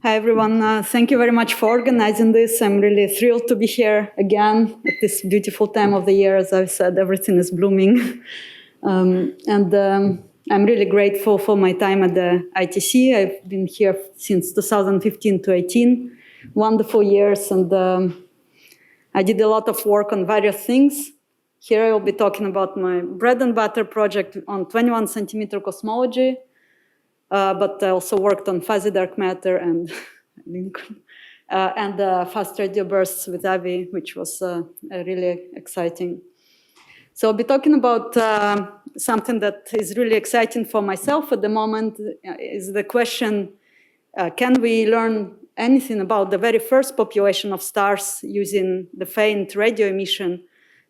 Hi, everyone. Thank you very much for organizing this. I'm really thrilled to be here again at this beautiful time of the year. As I've said, everything is blooming. I'm really grateful for my time at the ITC. I've been here since 2015 to 18. Wonderful years, and I did a lot of work on various things. Here I will be talking about my bread and butter project on 21 centimeter cosmology. But I also worked on fuzzy dark matter and fast radio bursts with Avi, which was really exciting. So I'll be talking about something that is really exciting for myself at the moment, is the question, can we learn anything about the very first population of stars using the faint radio emission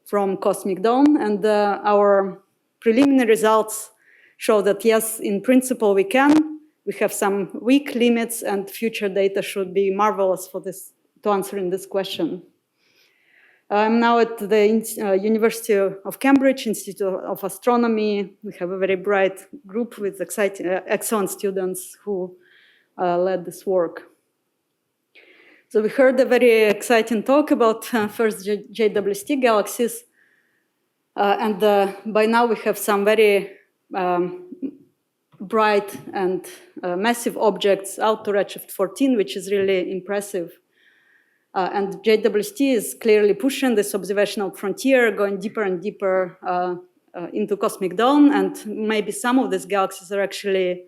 from cosmic dawn? And our preliminary results show that yes, in principle we can. We have some weak limits, and future data should be marvelous for this to answering this question. I'm now at the University of Cambridge Institute of Astronomy. We have a very bright group with excellent students who led this work. So we heard a very exciting talk about first JWST galaxies, and by now we have some very bright and massive objects out to redshift 14, which is really impressive. And JWST is clearly pushing this observational frontier, going deeper and deeper into cosmic dawn, and maybe some of these galaxies are actually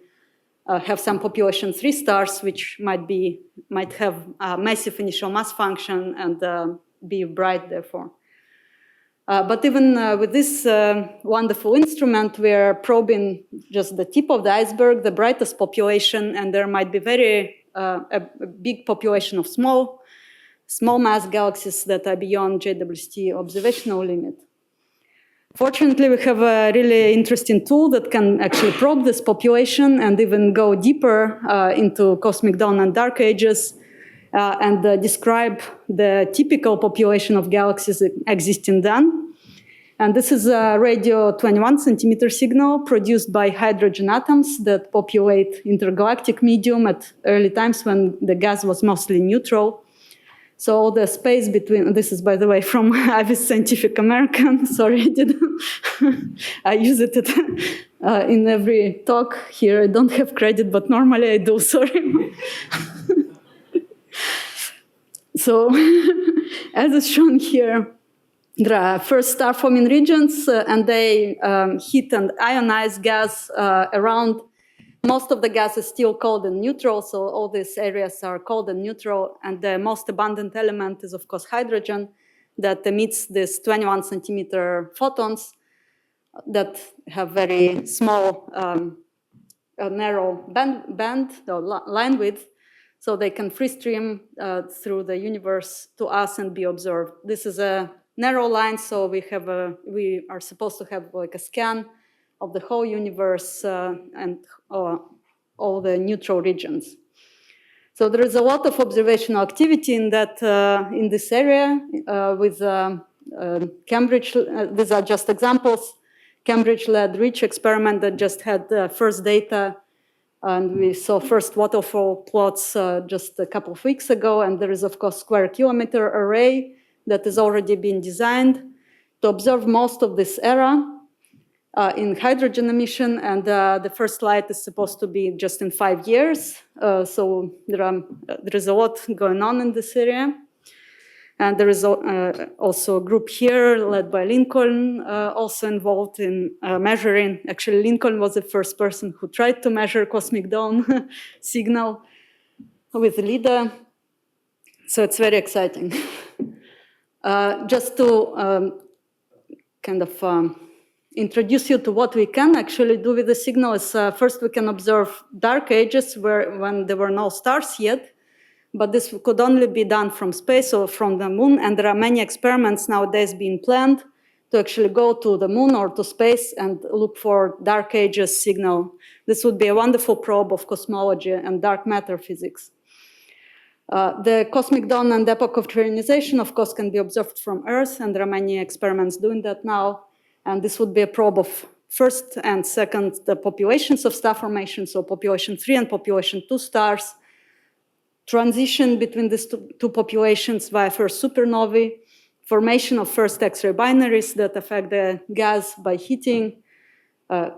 have some population 3 stars, which might have a massive initial mass function and be bright, therefore. But even with this wonderful instrument, we are probing just the tip of the iceberg, the brightest population, and there might be a big population of small mass galaxies that are beyond JWST observational limit. Fortunately, we have a really interesting tool that can actually probe this population and even go deeper into cosmic dawn and dark ages, and describe the typical population of galaxies existing then. And this is a radio 21 centimeter signal produced by hydrogen atoms that populate intergalactic medium at early times when the gas was mostly neutral. So all the space between, this is, by the way, from Avi's Scientific American. Sorry, I didn't. I use it in every talk here. I don't have credit, but normally I do, sorry. So, as is shown here, there are first star-forming regions, and they heat and ionize gas around. Most of the gas is still cold and neutral, so all these areas are cold and neutral, and the most abundant element is, of course, hydrogen that emits these 21 centimeter photons that have very small, narrow band or line width, so they can free stream through the universe to us and be observed. This is a narrow line, so we are supposed to have like a scan of the whole universe and all the neutral regions. So there is a lot of observational activity in this area with Cambridge. These are just examples. Cambridge-led REACH experiment that just had first data. And we saw first waterfall plots just a couple of weeks ago. And there is, of course, square kilometer array that has already been designed to observe most of this era in hydrogen emission. And the first light is supposed to be just in 5 years. So there is a lot going on in this area. And there is also a group here led by Lincoln, also involved in measuring. Actually, Lincoln was the first person who tried to measure cosmic dawn signal with LIDA. So it's very exciting. Just to kind of introduce you to what we can actually do with the signal is first we can observe dark ages when there were no stars yet. But this could only be done from space or from the moon, and there are many experiments nowadays being planned to actually go to the moon or to space and look for dark ages signal. This would be a wonderful probe of cosmology and dark matter physics. The cosmic dawn and epoch of trionization, of course, can be observed from Earth, and there are many experiments doing that now. And this would be a probe of first and second, the populations of star formation, so population 3 and population 2 stars, transition between these two populations via first supernovae, formation of first X-ray binaries that affect the gas by heating,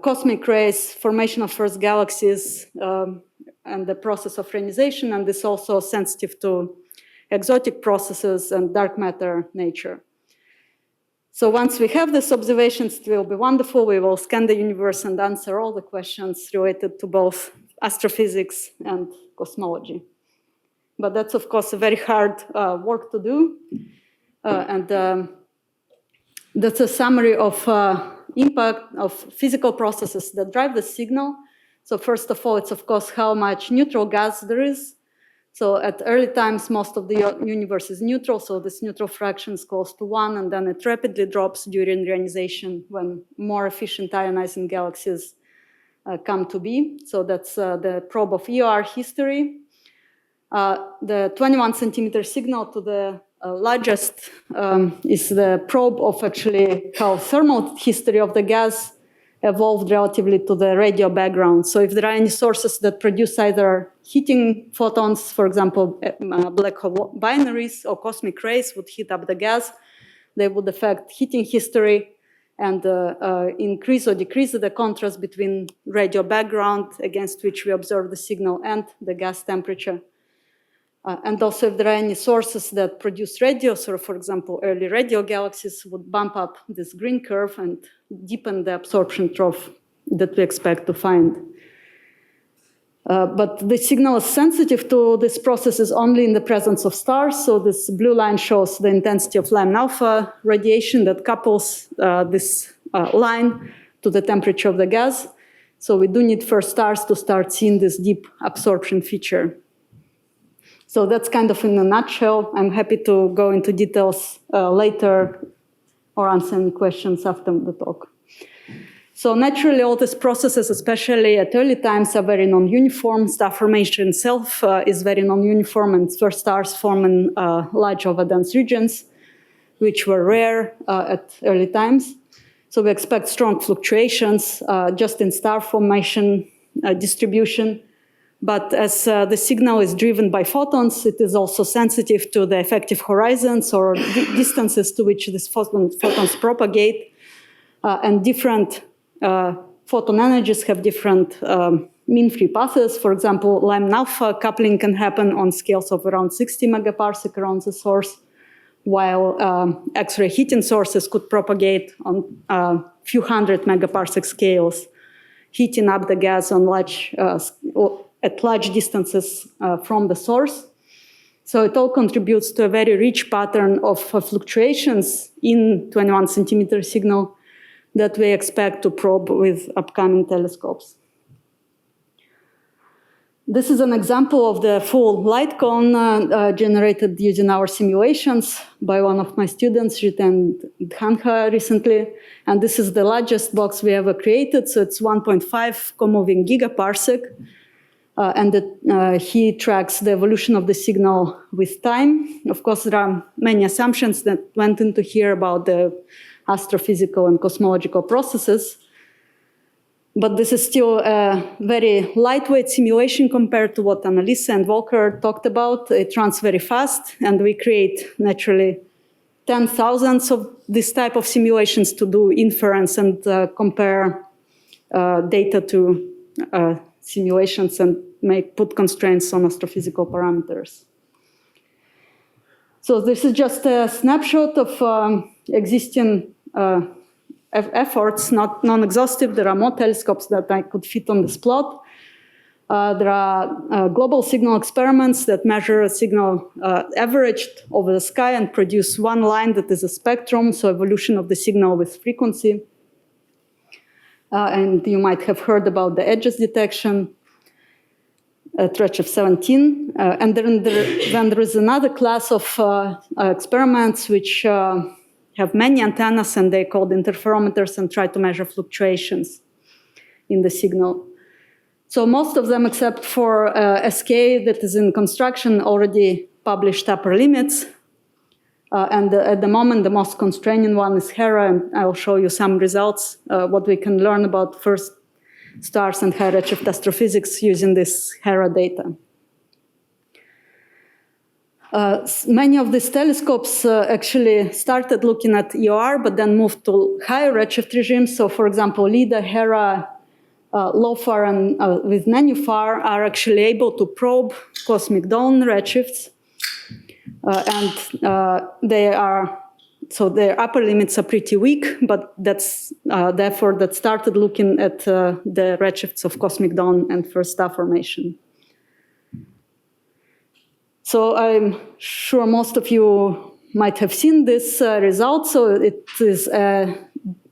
cosmic rays, formation of first galaxies, and the process of ionization, and this also sensitive to exotic processes and dark matter nature. So once we have these observations, it will be wonderful. We will scan the universe and answer all the questions related to both astrophysics and cosmology. But that's, of course, a very hard work to do. That's a summary of impact of physical processes that drive the signal. So first of all, it's, of course, how much neutral gas there is. So at early times, most of the universe is neutral, so this neutral fraction is close to 1, and then it rapidly drops during ionization when more efficient ionizing galaxies come to be. So that's the probe of EOR history. The 21 centimeter signal to the largest is the probe of actually how thermal history of the gas evolved relatively to the radio background. So if there are any sources that produce either heating photons, for example, black hole binaries or cosmic rays would heat up the gas, they would affect heating history and increase or decrease the contrast between radio background against which we observe the signal and the gas temperature. And also if there are any sources that produce radios, or for example, early radio galaxies would bump up this green curve and deepen the absorption trough that we expect to find. But the signal is sensitive to these processes only in the presence of stars. So this blue line shows the intensity of Lyman alpha radiation that couples this line to the temperature of the gas. So we do need first stars to start seeing this deep absorption feature. So that's kind of in a nutshell. I'm happy to go into details later or answer any questions after the talk. So naturally, all these processes, especially at early times, are very non-uniform. Star formation itself is very non-uniform, and first stars form in large overdense regions, which were rare at early times. So we expect strong fluctuations just in star formation distribution. But as the signal is driven by photons, it is also sensitive to the effective horizons or distances to which these photons propagate. And different photon energies have different mean free passes. For example, Lyman alpha coupling can happen on scales of around 60 megaparsec around the source, while X-ray heating sources could propagate on a few hundred megaparsec scales, heating up the gas on at large distances from the source. So it all contributes to a very rich pattern of fluctuations in 21 centimeter signal that we expect to probe with upcoming telescopes. This is an example of the full light cone generated using our simulations by one of my students, Jiten Dhanha, recently. And this is the largest box we ever created. So it's 1.5 co-moving gigaparsec. He tracks the evolution of the signal with time. Of course, there are many assumptions that went into here about the astrophysical and cosmological processes. But this is still a very lightweight simulation compared to what Annalisa and Volker talked about. It runs very fast, and we create naturally 10,000s of this type of simulations to do inference and compare data to simulations and put constraints on astrophysical parameters. So this is just a snapshot of existing efforts, not non-exhaustive. There are more telescopes that I could fit on this plot. There are global signal experiments that measure a signal averaged over the sky and produce one line that is a spectrum, so evolution of the signal with frequency. And you might have heard about the edges detection at Redshift 17. And then there is another class of experiments which have many antennas, and they're called interferometers, and try to measure fluctuations in the signal. So most of them, except for SK that is in construction, already published upper limits. And at the moment, the most constraining one is Hera, and I'll show you some results, what we can learn about first stars and high redshift astrophysics using this Hera data. Many of these telescopes actually started looking at EOR, but then moved to higher redshift regimes. So, for example, LIDA, Hera, LOFAR, and with NANUFAR are actually able to probe cosmic dawn redshifts. So their upper limits are pretty weak, but that's therefore that started looking at the redshifts of cosmic dawn and first star formation. So I'm sure most of you might have seen this result. So it is a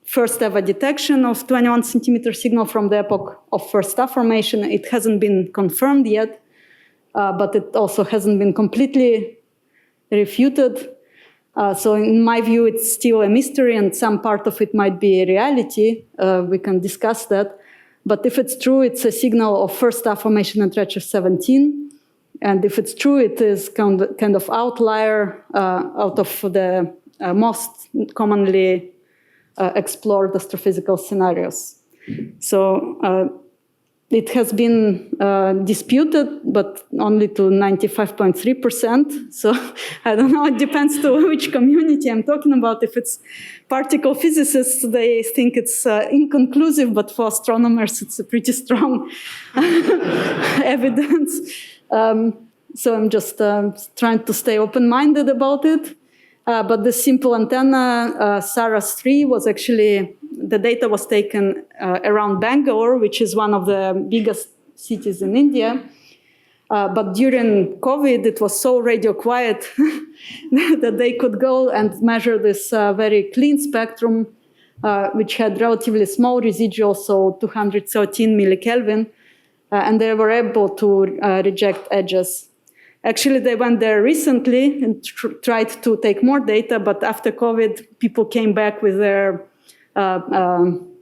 first ever detection of 21 centimeter signal from the epoch of first star formation. It hasn't been confirmed yet, but it also hasn't been completely refuted. So in my view, it's still a mystery, and some part of it might be a reality. We can discuss that. But if it's true, it's a signal of first star formation at redshift 17. And if it's true, it is kind of outlier out of the most commonly explored astrophysical scenarios. So it has been disputed, but only to 95.3%. So I don't know, it depends to which community I'm talking about. If it's particle physicists, they think it's inconclusive, but for astronomers, it's a pretty strong evidence. So I'm just trying to stay open-minded about it. But the simple antenna, Saras-3, was actually, the data was taken around Bangalore, which is one of the biggest cities in India. But during COVID, it was so radio quiet that they could go and measure this very clean spectrum, which had relatively small residuals, so 213 millikelvin. And they were able to reject edges. Actually, they went there recently and tried to take more data, but after COVID, people came back with their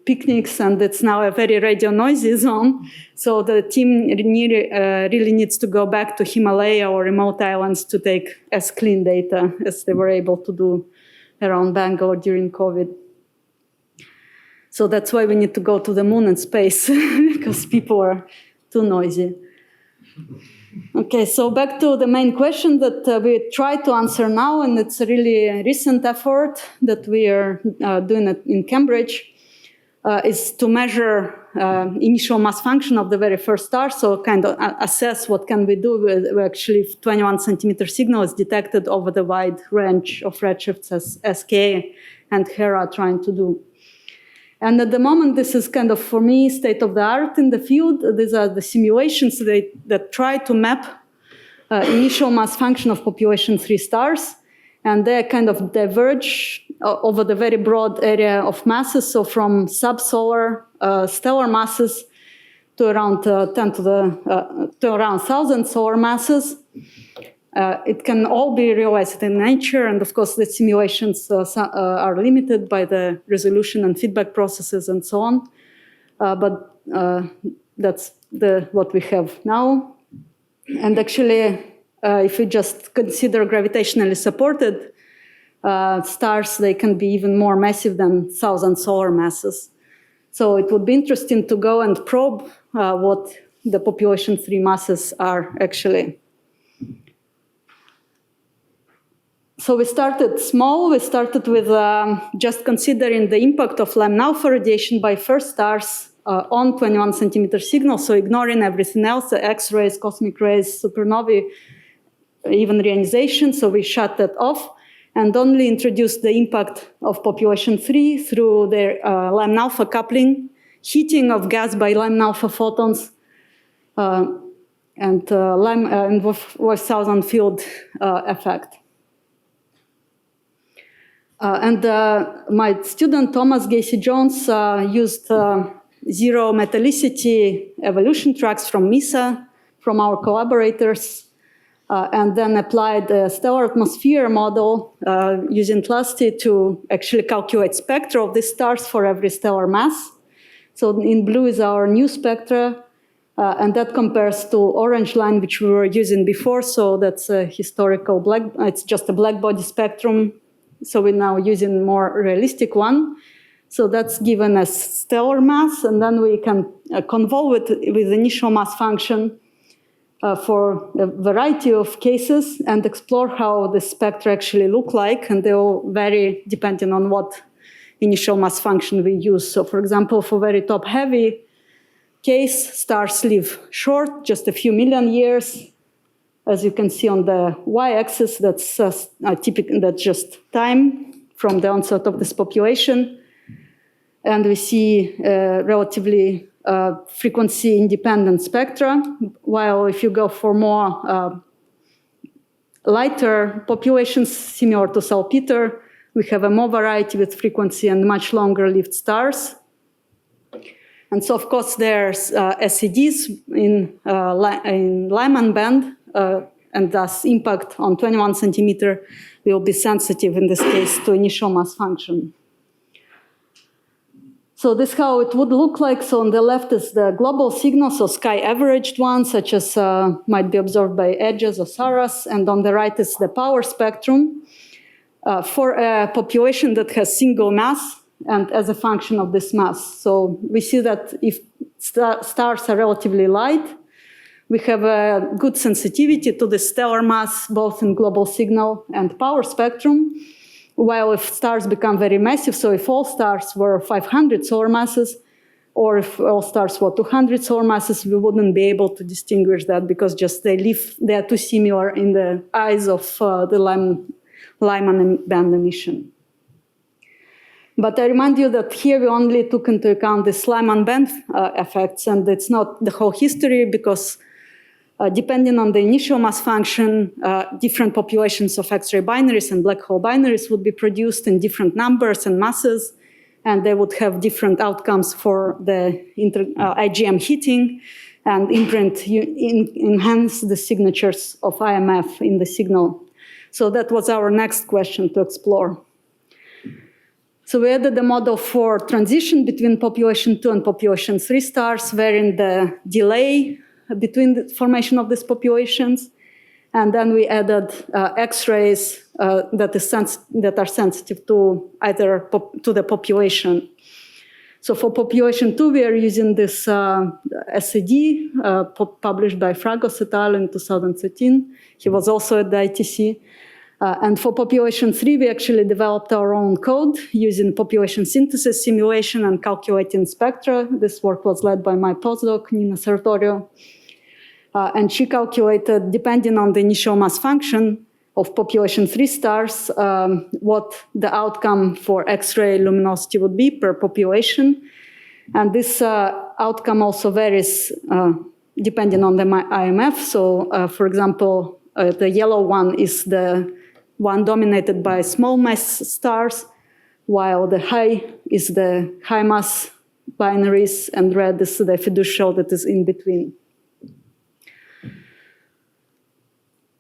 picnics, and it's now a very radio noisy zone. So the team really needs to go back to Himalaya or remote islands to take as clean data as they were able to do around Bangalore during COVID. So that's why we need to go to the moon and space, because people are too noisy. Okay, so back to the main question that we try to answer now, and it's a really recent effort that we are doing it in Cambridge, is to measure initial mass function of the very first star, so kind of assess what can we do with actually 21 centimeter signal is detected over the wide range of redshifts as SK and Hera are trying to do. And at the moment, this is kind of, for me, state of the art in the field. These are the simulations that try to map initial mass function of population 3 stars. And they kind of diverge over the very broad area of masses. So from subsolar stellar masses to around 1,000 solar masses. It can all be realized in nature, and of course the simulations are limited by the resolution and feedback processes and so on. But that's what we have now. And actually, if we just consider gravitationally supported stars, they can be even more massive than 1,000 solar masses. So it would be interesting to go and probe what the population 3 masses are actually. So we started small. We started with just considering the impact of Lambda alpha radiation by first stars on 21 centimeter signal, so ignoring everything else, the X-rays, cosmic rays, supernovae, even reionization. So we shut that off and only introduced the impact of population 3 through their Lambda alpha coupling, heating of gas by Lambda alpha photons, and Wolf-Southern field effect. And my student, Thomas Gacy-Jones, used zero metallicity evolution tracks from MISA, from our collaborators, and then applied a stellar atmosphere model using Tlusty to actually calculate spectra of these stars for every stellar mass. So in blue is our new spectra, and that compares to orange line, which we were using before. So that's a historical it's just a black body spectrum. So we're now using more realistic one. So that's given as stellar mass, and then we can convolve it with initial mass function for a variety of cases and explore how the spectra actually look like, and they all vary depending on what initial mass function we use. So for example, for very top-heavy case, stars live short, just a few million years. As you can see on the y-axis, that's typical, that's just time from the onset of this population. And we see relatively frequency-independent spectra, while if you go for more lighter populations similar to Salpeter, we have a more variety with frequency and much longer-lived stars. And so, of course, there's SEDs in Lyman band, and thus impact on 21 centimeter will be sensitive in this case to initial mass function. So this is how it would look like. So on the left is the global signal, so sky-averaged ones, such as might be observed by edges or Saras. And on the right is the power spectrum for a population that has single mass and as a function of this mass. So we see that if stars are relatively light, we have a good sensitivity to the stellar mass, both in global signal and power spectrum. While if stars become very massive, so if all stars were 500 solar masses, or if all stars were 200 solar masses, we wouldn't be able to distinguish that because just they are too similar in the eyes of the Lyman band emission. But I remind you that here we only took into account the Lyman band effects, and it's not the whole history because depending on the initial mass function, different populations of X-ray binaries and black hole binaries would be produced in different numbers and masses, and they would have different outcomes for the IgM heating and enhance the signatures of IMF in the signal. So that was our next question to explore. So we added a model for transition between population 2 and population 3 stars, varying the delay between the formation of these populations. And then we added X-rays that are sensitive to either to the population. So for population 2, we are using this SED published by Fragos et al. In 2013. He was also at the ITC. And for population 3, we actually developed our own code using population synthesis simulation and calculating spectra. This work was led by my postdoc, Nina Sertorio. And she calculated, depending on the initial mass function of population 3 stars, what the outcome for X-ray luminosity would be per population. And this outcome also varies depending on the IMF. So, for example, the yellow one is the one dominated by small mass stars, while the high is the high mass binaries, and red is the fiducial that is in between.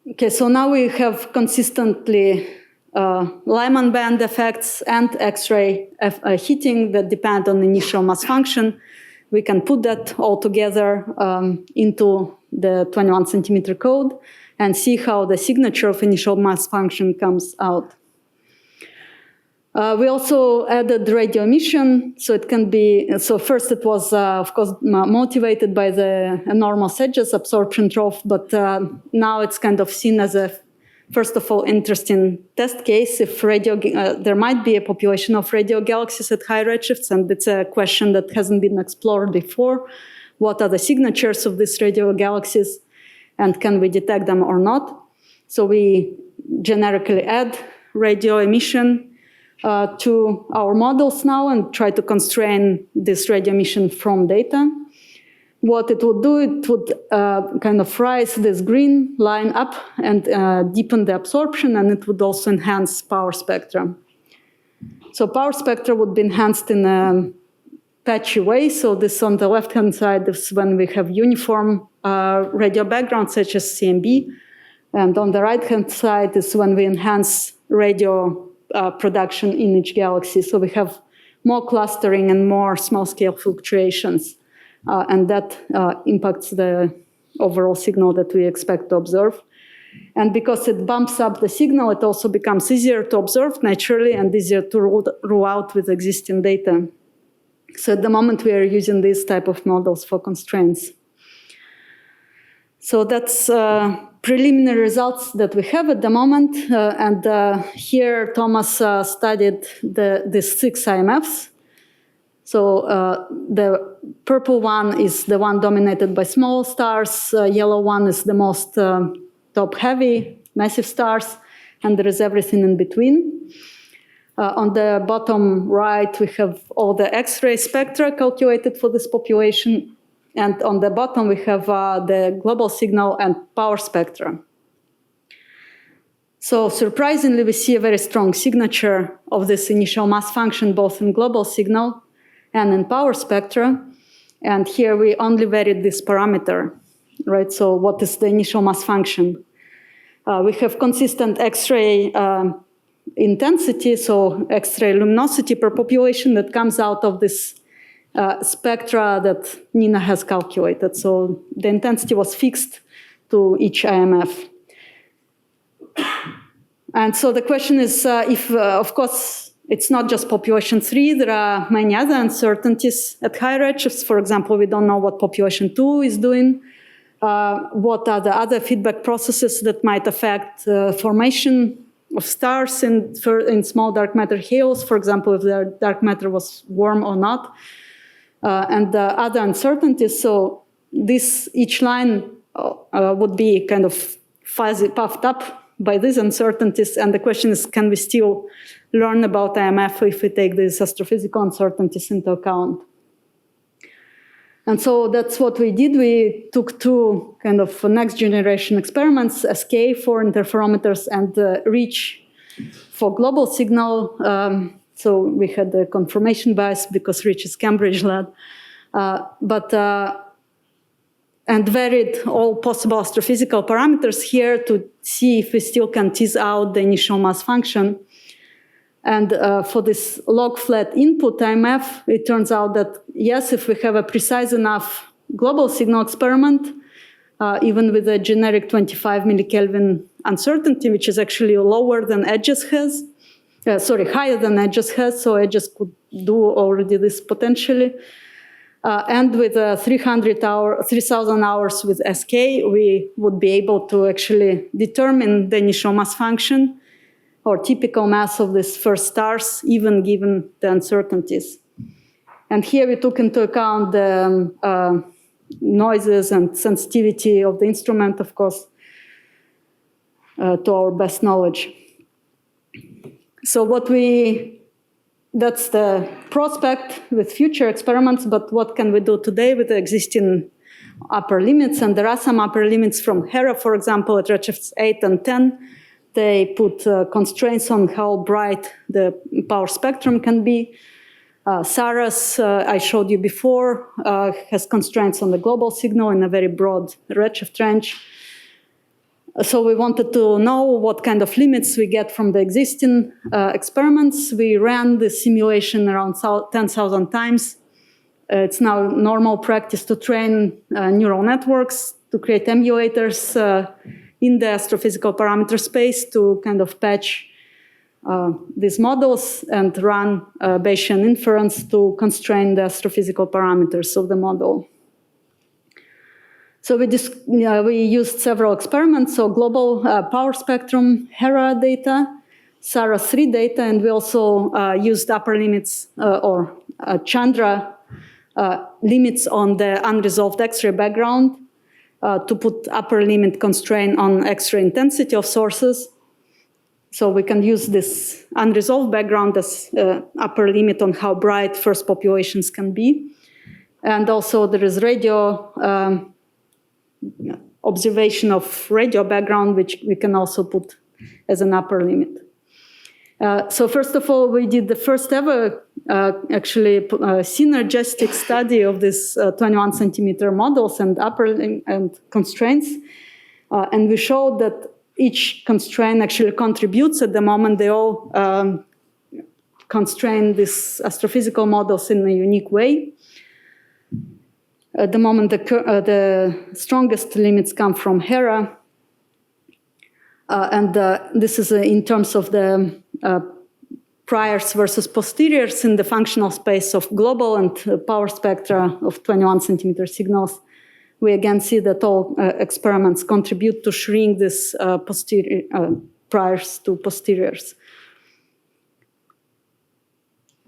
Okay, so now we have consistently Lyman band effects and X-ray heating that depend on initial mass function. We can put that all together into the 21 centimeter code and see how the signature of initial mass function comes out. We also added radio emission, so it can be, so first it was, of course, motivated by the enormous edges absorption trough, but now it's kind of seen as a, first of all, interesting test case. If there might be a population of radio galaxies at high redshifts, and it's a question that hasn't been explored before. What are the signatures of these radio galaxies, and can we detect them or not? So we generically add radio emission to our models now and try to constrain this radio emission from data. What it would do, it would kind of rise this green line up and deepen the absorption, and it would also enhance power spectra. So power spectra would be enhanced in a patchy way. So this on the left-hand side is when we have uniform radio background, such as CMB. And on the right-hand side is when we enhance radio production in each galaxy. So we have more clustering and more small-scale fluctuations. And that impacts the overall signal that we expect to observe. And because it bumps up the signal, it also becomes easier to observe naturally and easier to rule out with existing data. So at the moment, we are using these type of models for constraints. So that's preliminary results that we have at the moment. And here Thomas studied these 6 IMFs. So the purple one is the one dominated by small stars. Yellow one is the most top-heavy, massive stars. And there is everything in between. On the bottom right, we have all the X-ray spectra calculated for this population. And on the bottom, we have the global signal and power spectra. So surprisingly, we see a very strong signature of this initial mass function, both in global signal and in power spectra. And here we only varied this parameter, right? So what is the initial mass function? We have consistent X-ray intensity, so X-ray luminosity per population that comes out of this spectra that Nina has calculated. So the intensity was fixed to each IMF. And so the question is if, of course, it's not just population 3, there are many other uncertainties at high redshifts. For example, we don't know what population 2 is doing. What are the other feedback processes that might affect formation of stars in small dark matter halos, for example, if the dark matter was warm or not, and the other uncertainties. So each line would be kind of fuzzy, puffed up by these uncertainties, and the question is, can we still learn about IMF if we take these astrophysical uncertainties into account? And so that's what we did. We took 2 kind of next generation experiments, SK for interferometers and REACH for global signal. So we had the confirmation bias because REACH is Cambridge-led. And varied all possible astrophysical parameters here to see if we still can tease out the initial mass function. And for this log flat input IMF, it turns out that, yes, if we have a precise enough global signal experiment, even with a generic 25 millikelvin uncertainty, which is actually lower than EDGES has, higher than EDGES has, so EDGES could do already this potentially. And with 3,000 hours with SK, we would be able to actually determine the initial mass function or typical mass of these first stars, even given the uncertainties. And here we took into account the noises and sensitivity of the instrument, of course, to our best knowledge. So that's the prospect with future experiments, but what can we do today with the existing upper limits? And there are some upper limits from Hera, for example, at redshifts 8 and 10. They put constraints on how bright the power spectrum can be. Saras, I showed you before, has constraints on the global signal in a very broad redshift range. So we wanted to know what kind of limits we get from the existing experiments. We ran the simulation around 10,000 times. It's now normal practice to train neural networks, to create emulators in the astrophysical parameter space to kind of patch these models and run Bayesian inference to constrain the astrophysical parameters of the model. So we used several experiments, so global power spectrum, Hera data, Saras 3 data, and we also used upper limits or Chandra limits on the unresolved X-ray background to put upper limit constraint on X-ray intensity of sources. So we can use this unresolved background as upper limit on how bright first populations can be. And also there is radio observation of radio background, which we can also put as an upper limit. So first of all, we did the first ever synergistic study of these 21 centimeter models and upper and constraints. And we showed that each constraint actually contributes. At the moment, they all constrain these astrophysical models in a unique way. At the moment, the strongest limits come from Hera. And this is in terms of the priors versus posteriors in the functional space of global and power spectra of 21 centimeter signals. we again see that all experiments contribute to shrink this priors to posteriors.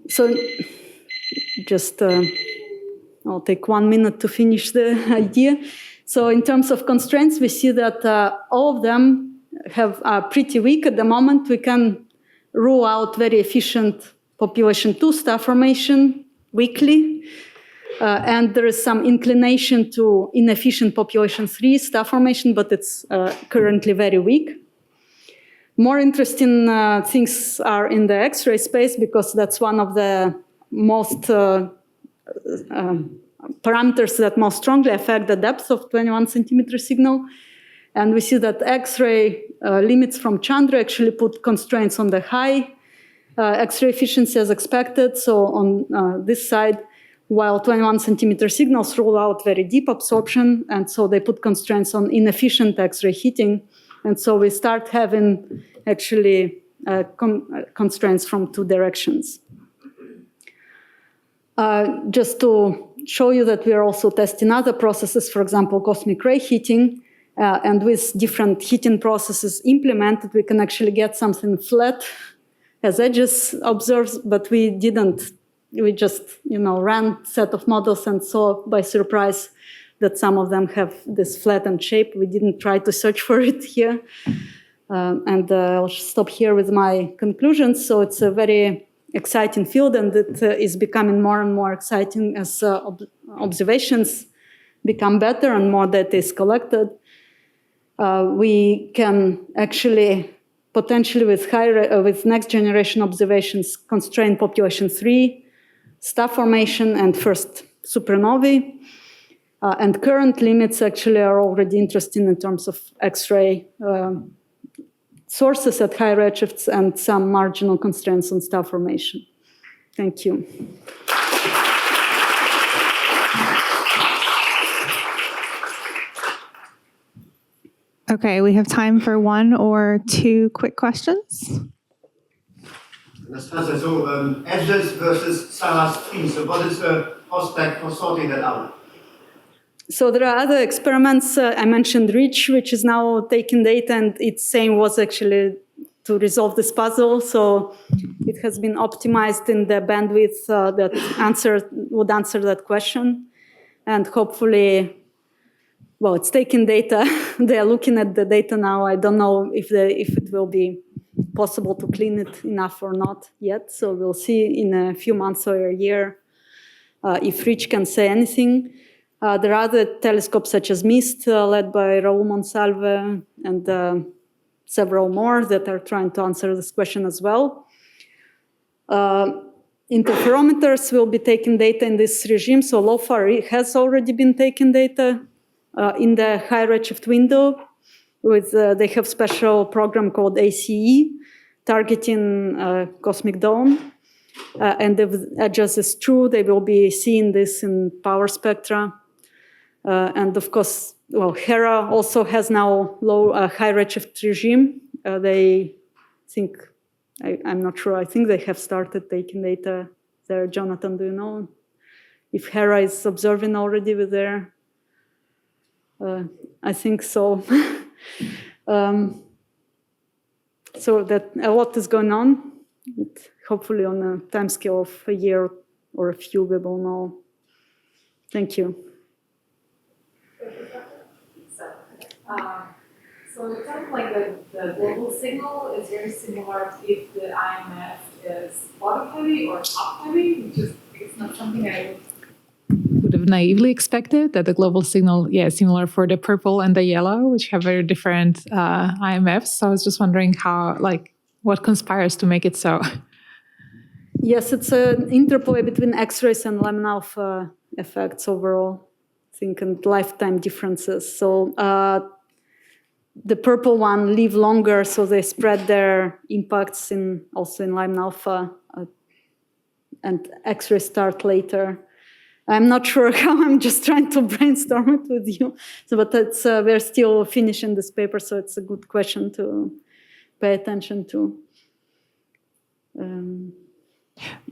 So just I'll take 1 minute to finish the idea. So in terms of constraints, we see that all of them are pretty weak at the moment. We can rule out very efficient population 2 star formation weakly. And there is some inclination to inefficient population 3 star formation, but it's currently very weak. More interesting things are in the X-ray space, because that's one of the most parameters that most strongly affect the depth of 21 centimeter signal. And we see that X-ray limits from Chandra actually put constraints on the high X-ray efficiency as expected. So on this side, while 21 centimeter signals rule out very deep absorption, and so they put constraints on inefficient X-ray heating. And so we start having actually constraints from 2 directions. Just to show you that we are also testing other processes, for example, cosmic ray heating, and with different heating processes implemented, we can actually get something flat as edges observed, but we didn't. We just, ran set of models and saw by surprise that some of them have this flattened shape. We didn't try to search for it here. And I'll stop here with my conclusions. So it's a very exciting field, and it is becoming more and more exciting as observations become better and more data is collected. We can actually potentially with next generation observations constrain population 3 star formation and first supernovae. And current limits actually are already interesting in terms of X-ray sources at high redshifts and some marginal constraints on star formation. Thank you. Okay, we have time for 1 or 2 quick questions. Anastasia, so edges versus stars free. So what is the prospect for sorting that out? So there are other experiments. I mentioned REACH, which is now taking data, and its aim was actually to resolve this puzzle. So it has been optimized in the bandwidth that would answer that question. And hopefully, well, it's taking data. They are looking at the data now. I don't know if it will be possible to clean it enough or not yet. So we'll see in a few months or a year if REACH can say anything. There are other telescopes such as MIST, led by Raul Monsalve, and several more that are trying to answer this question as well. Interferometers will be taking data in this regime. So LOFAR has already been taking data in the high redshift window. They have special program called ACE, targeting cosmic dawn. And if edges is true, they will be seeing this in power spectra. And of course, well, Hera also has now high redshift regime. They think, I'm not sure, I think they have started taking data there. Jonathan, do you know if Hera is observing already with their? I think so. So that a lot is going on. Hopefully on a time scale of a year or a few, we will know. Thank you. So it sounds like the global signal is very similar if the IMF is bottom heavy or top heavy, which is it's not something I would have naively expected, that the global signal, is similar for the purple and the yellow, which have very different IMFs. So I was just wondering what conspires to make it so? Yes, it's an interplay between X-rays and Lyman alpha effects overall, I think, and lifetime differences. So the purple one live longer, so they spread their impacts also in Lyman alpha, and X-rays start later. I'm not sure how. I'm just trying to brainstorm it with you. So, but we're still finishing this paper, so it's a good question to pay attention to.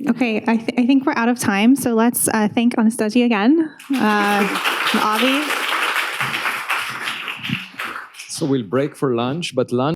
Okay, I think we're out of time, so let's thank Anastasia again, and Avi. So we'll break for lunch, but lunch